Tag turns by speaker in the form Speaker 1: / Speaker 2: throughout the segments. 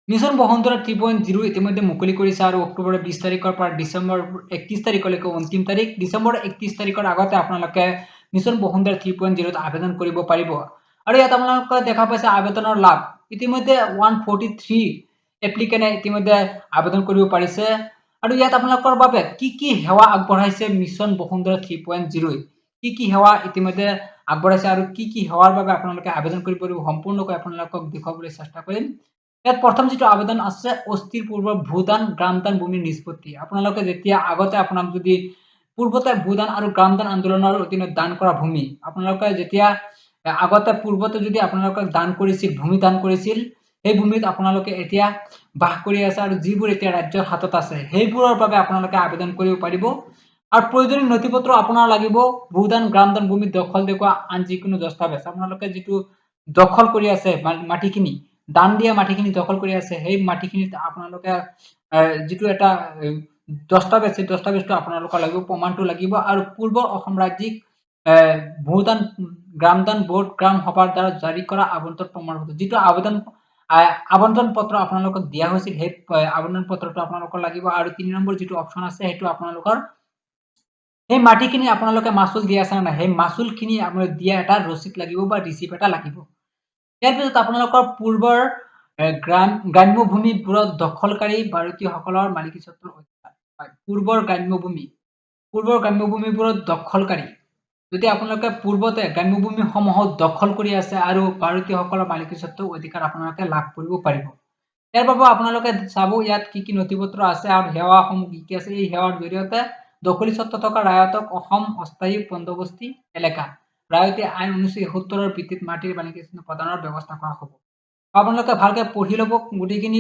Speaker 1: Mission বসুন্ধৰা 3.0 ইতিমধ্যে মুকলি কৰিছে আৰু অক্টোবৰৰ 20 তাৰিখৰ পৰা ডিচেম্বৰ 31 তাৰিখলৈকে অন্তিম তাৰিখ। ডিচেম্বৰ 31 তাৰিখৰ আগতে আপোনালোকে মিছন বসুন্ধৰা 3.0 ত আবেদন কৰিব পাৰিব। আৰু ইয়াত আপোনালোকে দেখা পাইছে আবেদনৰ লাভ। ইতিমধ্যে 143 এপ্লিকেণ্টে ইতিমধ্যে আবেদন কৰিব পাৰিছে। আৰু ইয়াত আপোনালোকৰ বাবে কি কি সেৱা আগবঢ়াইছে মিছন বসুন্ধৰা 3.0 কি সেৱা ইতিমধ্যে আগবঢ়াইছে আৰু কি সেৱাৰ বাবে আপোনালোকে আবেদন কৰিব পাৰিব সম্পূৰ্ণকৈ আপোনালোকক দেখুৱাবলৈ চেষ্টা কৰিম। ইয়াত প্ৰথম যেটো আবেদন আছে অস্থিৰ পূৰ্ব ভূদান গ্ৰামদান ভূমিৰ নিষ্পত্তি। আপোনালোকে যেতিয়া আগতে আপোনাক যদি পূৰ্বতে ভূদান আৰু গ্ৰামদান আন্দোলনৰ অধীনত দান কৰা ভূমি আপোনালোকে যেতিয়া আগতে পূৰ্বতে যদি আপোনালোকক দান কৰিছিল ভূমি দান কৰিছিল সেই ভূমিত আপোনালোকে এতিয়া বাস কৰি আছে আৰু যিবোৰ এতিয়া ৰাজ্যৰ হাতত আছে সেইবোৰৰ বাবে আপোনালোকে আবেদন কৰিব পাৰিব। আৰু প্ৰয়োজনীয় নথিপত্ৰ আপোনাৰ লাগিব ভূদান গ্ৰামদান ভূমি দখল দেখুওৱা আন যিকোনো দস্তাবেজ। আপোনালোকে যেটো দখল কৰি আছে মাটিখিনি দান দিয়া মাটিখিনি দখল কৰি আছে সেই মাটিখিনিত আপোনালোকে যেটো এটা দস্তাবেজ সেই দস্তাবেজটো আপোনালোকৰ লাগিব প্ৰমাণটো লাগিব আৰু পূৰ্বৰ অসম ৰাজ্যিক ভূদান গ্ৰামদান বোৰ্ড গ্ৰাম সভাৰ দ্বাৰা জাৰি কৰা আবণ্টন প্ৰমাণপত্ৰ যেটো আবণ্টন পত্ৰ আপোনালোকক দিয়া হৈছিল সেই আবণ্টন পত্ৰটো আপোনালোকৰ লাগিব। আৰু 3 নম্বৰ যেটো অপচন আছে সেইটো আপোনালোকৰ সেই মাটিখিনি আপোনালোকে মাসুল দিয়া আছে না সেই মাসুলখিনি আপোনালোকে দিয়া এটা ৰচিদ লাগিব বা ৰিসিপ্ট এটা লাগিব। ইয়াৰ পিছত আপোনালোকৰ পূৰ্বৰ গ্ৰাম্য ভূমিবোৰত দখলকাৰী ভাৰতীয়সকলৰ মালিকী স্বত্বৰ অধিকাৰ হয়। পূৰ্বৰ গ্ৰাম্য ভূমিবোৰত দখলকাৰী যদি আপোনালোকে পূৰ্বতে গ্ৰাম্য ভূমিসমূহত দখল কৰি আছে আৰু ভাৰতীয়সকলৰ মালিকী স্বত্বৰ অধিকাৰ আপোনালোকে লাভ কৰিব পাৰিব। ইয়াৰ বাবে আপোনালোকে চাব ইয়াত কি নথিপত্ৰ আছে আৰু সেৱাসমূহ কি আছে। এই সেৱাৰ জৰিয়তে দখলী স্বত্ব থকা ৰায়তক অসম অস্থায়ী বন্দোবস্তি এলেকা ৰায়তে আইন 1971 ভিত্তিত মাটিৰ মালিকী স্বত্ব প্ৰদানৰ ব্যৱস্থা কৰা হ'ব। আপোনালোকে ভালকে পঢ়ি ল'ব। গোটেইখিনি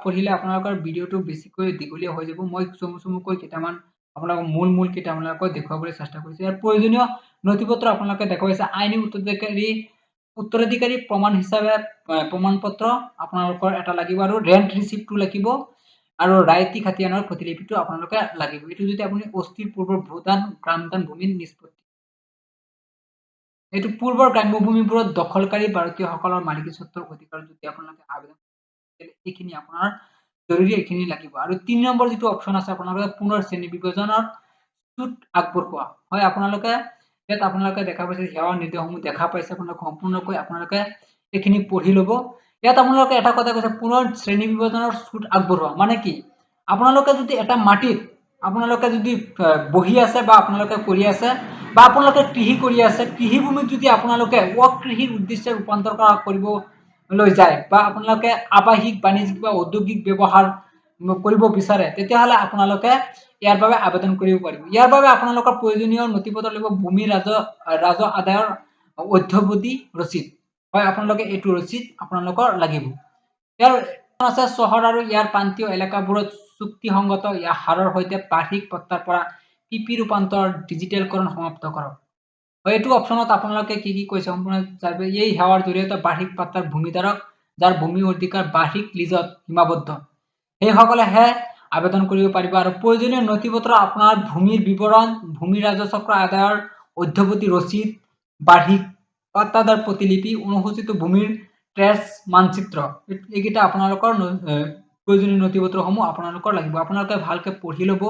Speaker 1: পঢ়িলে আপোনালোকৰ ভিডিঅ'টো বেছিকৈ দীঘলীয়া হৈ যাব। মই চমুকৈ কেইটামান আপোনালোকক মূল কেইটামানকৈ দেখুৱাবলৈ চেষ্টা কৰিছো। ইয়াৰ প্ৰয়োজনীয় নথিপত্ৰ আপোনালোকে দেখুৱাইছে আইনী উত্তৰাধিকাৰী প্ৰমাণ হিচাপে প্ৰমাণপত্ৰ আপোনালোকৰ এটা লাগিব আৰু ৰেন্ট ৰিচিপ্টটো লাগিব আৰু ৰায়তি খাতিয়ানৰ প্ৰতিলিপিটো আপোনালোকে লাগিব। এইটো যদি আপুনি অস্থিৰ পূৰ্বৰ ভূদান গ্ৰামদান ভূমিৰ নিষ্পত্তি এইটো পূৰ্বৰ গ্ৰাম্য ভূমিবোৰত দখলকাৰী ভাৰতীয়সকলৰ মালিকী স্বত্বৰ অধিকাৰ যদি আপোনালোকে আবেদন এইখিনি আপোনাৰ জৰুৰী এইখিনি লাগিব। আৰু 3 নম্বৰ যেটো অপচন আছে আপোনালোকে পুনৰ শ্ৰেণী বিভাজনৰ সুত আগবঢ়োৱা হয়। আপোনালোকে ইয়াত আপোনালোকে দেখা পাইছে সেৱাৰ নিৰ্দেশসমূহ দেখা পাইছে আপোনালোকে সম্পূৰ্ণকৈ আপোনালোকে এইখিনি পঢ়ি ল'ব। ইয়াত আপোনালোকে এটা কথা কৈছে পুনৰ শ্ৰেণী বিভাজনৰ সুত আগবঢ়োৱা মানে কি আপোনালোকে যদি এটা মাটিত আপোনালোকে যদি বহি আছে বা আপোনালোকে কৰি আছে বা আপোনালোকে কৃষি কৰি আছে কৃষি ভূমিত যদি আপোনালোকে অকৃষিৰ উদ্দেশ্যে ৰূপান্তৰ কৰিবলৈ যায় বা আপোনালোকে আৱাসিক বাণিজ্যিক বা ঔদ্যোগিক ব্যৱহাৰ কৰিব বিচাৰে তেতিয়াহ'লে আপোনালোকে ইয়াৰ বাবে আবেদন কৰিব পাৰিব। ইয়াৰ বাবে আপোনালোকৰ প্ৰয়োজনীয় নথিপত্ৰ লাগিব ভূমি ৰাজহ আদায়ৰ অধ্যৱধি ৰচিদ হয়। আপোনালোকে এইটো ৰচিদ আপোনালোকৰ লাগিব। ইয়াৰ আছে চহৰ আৰু ইয়াৰ প্ৰান্তীয় এলেকাবোৰত চুক্তিসংগত হাৰৰ সৈতে বাৰ্ষিক পট্টাৰ পৰা পিপি ৰূপান্তৰ ডিজিটেলকৰণ সমাপ্ত কৰক। এইটো অপচনত আপোনালোকে কি কৈছে সম্পূৰ্ণ এই সেৱাৰ জৰিয়তে বাৰ্ষিক পট্টাৰ ভূমিধাৰক যাৰ ভূমি অধিকাৰ বাৰ্ষিক লিজত সীমাবদ্ধ সেইসকলেহে আবেদন কৰিব পাৰিব। আৰু প্ৰয়োজনীয় নথিপত্ৰ আপোনাৰ ভূমিৰ বিৱৰণ ভূমি ৰাজচক্ৰ আদায়ৰ অধ্যৱধি ৰচিদ বাৰ্ষিক পট্টাদাৰ প্ৰতিলিপি অনুসূচিত ভূমিৰ ট্ৰেছ মানচিত্ৰ এইকেইটা আপোনালোকৰ প্ৰয়োজনীয় নথিপত্ৰসমূহ আপোনালোকৰ লাগিব। আপোনালোকে ভালকে পঢ়ি ল'ব।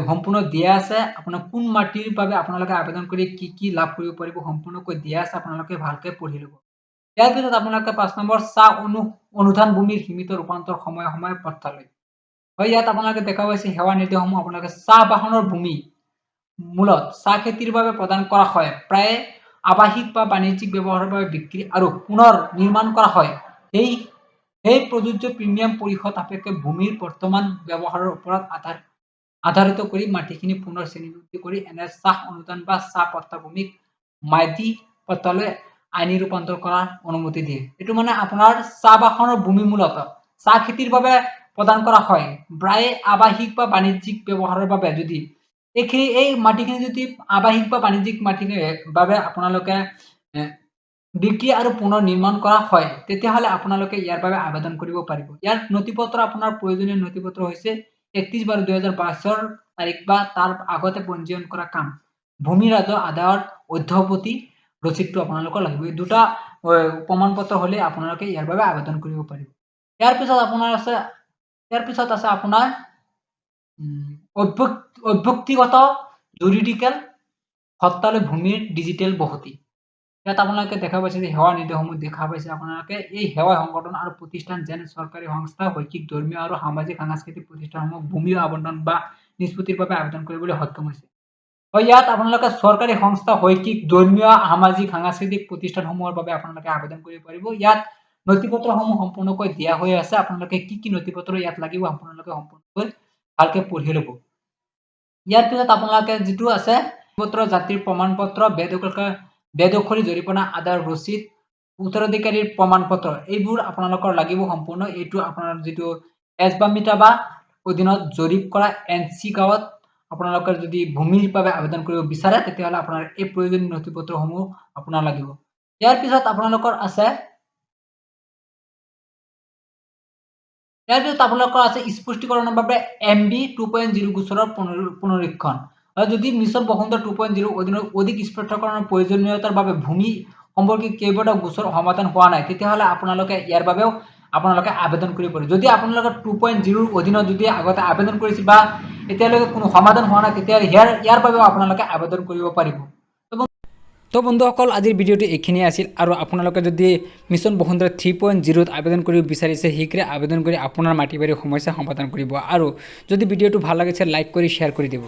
Speaker 1: সম্পূৰ্ণ দিয়া আছে আপোনাৰ কোন মাটিৰ বাবে আপোনালোকে আবেদন কৰি কি লাভ কৰিব পাৰিব সম্পূৰ্ণকৈ দিয়া আছে আপোনালোকে ভালকে পঢ়ি ল'ব। ইয়াৰ পিছত আপোনালোকে 5 নম্বৰ চাহ অনুদান ভূমিৰ সীমিত ৰূপান্তৰ সময়ে পত্ৰালয় হয়। ইয়াত আপোনালোকে দেখা পাইছে সেৱা নিৰ্দেশসমূহ আপোনালোকে চাহ বাহনৰ ভূমি মূলত চাহ খেতিৰ বাবে প্ৰদান কৰা হয় প্ৰায় আৱাসিক বা বাণিজ্যিক ব্যৱহাৰৰ বাবে বিক্ৰী আৰু পুনৰ নিৰ্মাণ কৰা হয়। সেই প্ৰযোজ্য প্ৰিমিয়াম পৰিশোধ সাপেক্ষে ভূমিৰ বৰ্তমান ব্যৱহাৰৰ ওপৰত আধাৰিত কৰি মাটিখিনি পুনৰ শ্ৰেণীবদ্ধ কৰি এনে চাহ অনুদান বা চাহ পট্টা ভূমিক মাইতি পট্টালৈ আইনী ৰূপান্তৰ কৰাৰ অনুমতি দিয়ে। এইটো মানে আপোনাৰ চাহ বাহনৰ ভূমি মূলত চাহ খেতিৰ বাবে প্ৰদান কৰা হয় প্ৰায় আৱাসিক বা বাণিজ্যিক ব্যৱহাৰৰ বাবে যদি এই মাটিখিনি যদি আৱাসিক বা বাণিজ্যিক মাটিৰ বাবে আপোনালোকে বিক্ৰী আৰু পুনৰ নিৰ্মাণ কৰা হয় তেতিয়াহ'লে আপোনালোকে ইয়াৰ বাবে আবেদন কৰিব পাৰিব। ইয়াৰ নথিপত্ৰ আপোনাৰ প্ৰয়োজনীয় নথিপত্ৰ হৈছে 31/12/2022 তাৰিখ বা তাৰ আগতে পঞ্জীয়ন কৰা কাম ভূমি ৰাজহ আদায়ৰ অধ্যৱধি ৰচিদটো আপোনালোকৰ লাগিব। এই দুটা প্ৰমাণপত্ৰ হ'লে আপোনালোকে ইয়াৰ বাবে আবেদন কৰিব পাৰিব। ইয়াৰ পিছত আছে আপোনাৰ অভ্যক্তিগত জুৰিডিকেল হত্যালৈ ভূমিৰ ডিজিটেল বসতি। ইয়াত আপোনালোকে দেখা পাইছে যে সেৱা নিৰ্দেশসমূহ দেখা পাইছে আপোনালোকে এই সেৱা সংগঠন আৰু প্ৰতিষ্ঠান যেনে চৰকাৰী সংস্থা, শৈক্ষিক, ধৰ্মীয় আৰু সামাজিক সাংস্কৃতিক প্ৰতিষ্ঠানসমূহ ভূমি আবণ্টন বা নিষ্পত্তিৰ বাবে আবেদন কৰিবলৈ সক্ষম হৈছে। ইয়াত আপোনালোকে চৰকাৰী সংস্থা, শৈক্ষিক, ধৰ্মীয়, সামাজিক, সাংস্কৃতিক প্ৰতিষ্ঠানসমূহৰ বাবে আপোনালোকে আবেদন কৰিব পাৰিব। ইয়াত নথিপত্ৰসমূহ সম্পূৰ্ণকৈ দিয়া হৈ আছে। আপোনালোকে কি নথিপত্ৰ ইয়াত লাগিব আপোনালোকে সম্পূৰ্ণকৈ ভালকে পঢ়ি ল'ব। ইয়াৰ পিছত আপোনালোকে যিটো আছে পত্ৰ, জাতিৰ প্ৰমাণপত্ৰ, বেদখলী জৰিমনা আদায়ৰ ৰচিদ, উত্তৰাধিকাৰীৰ প্ৰমাণপত্ৰ, এইবোৰ আপোনালোকৰ লাগিব সম্পূৰ্ণ। এইটো আপোনাৰ যিটো এছবামিতা বা অধীনত জৰীপ কৰা NC গাঁৱত আপোনালোকৰ যদি ভূমিৰ বাবে আবেদন কৰিব বিচাৰে তেতিয়াহ'লে আপোনাৰ এই প্ৰয়োজনীয় নথিপত্ৰসমূহ আপোনাৰ লাগিব। ইয়াৰ পিছত আপোনালোকৰ আছে স্পষ্টীকৰণৰ বাবে MB 2.0 গোচৰৰ পুনৰীক্ষণ। আৰু যদি মিছন বসুন্ধৰা 2.0 অধীনত অধিক স্পষ্টীকৰণৰ প্ৰয়োজনীয়তাৰ বাবে ভূমি সম্পৰ্কীয় কেইবাটাও গোচৰ সমাধান হোৱা নাই তেতিয়াহ'লে আপোনালোকে ইয়াৰ বাবেও আপোনালোকে আবেদন কৰিব পাৰে। যদি আপোনালোকে 2.0 অধীনত যদি আগতে আবেদন কৰিছিল বা এতিয়ালৈকে কোনো সমাধান হোৱা নাই তেতিয়াহ'লে ইয়াৰ বাবেও আপোনালোকে আবেদন কৰিব পাৰিব। তো বন্ধুসকল আজিৰ ভিডিঅ'টো এইখিনিয়ে আছিল আৰু আপোনালোকে যদি মিছন বসুন্ধৰা 3.0 আবেদন কৰিব বিচাৰিছে শীঘ্ৰে আবেদন কৰি আপোনাৰ মাটি বাৰীৰ সমস্যা সমাধান কৰিব আৰু যদি ভিডিঅ'টো ভাল লাগিছে লাইক কৰি শ্বেয়াৰ কৰি দিব।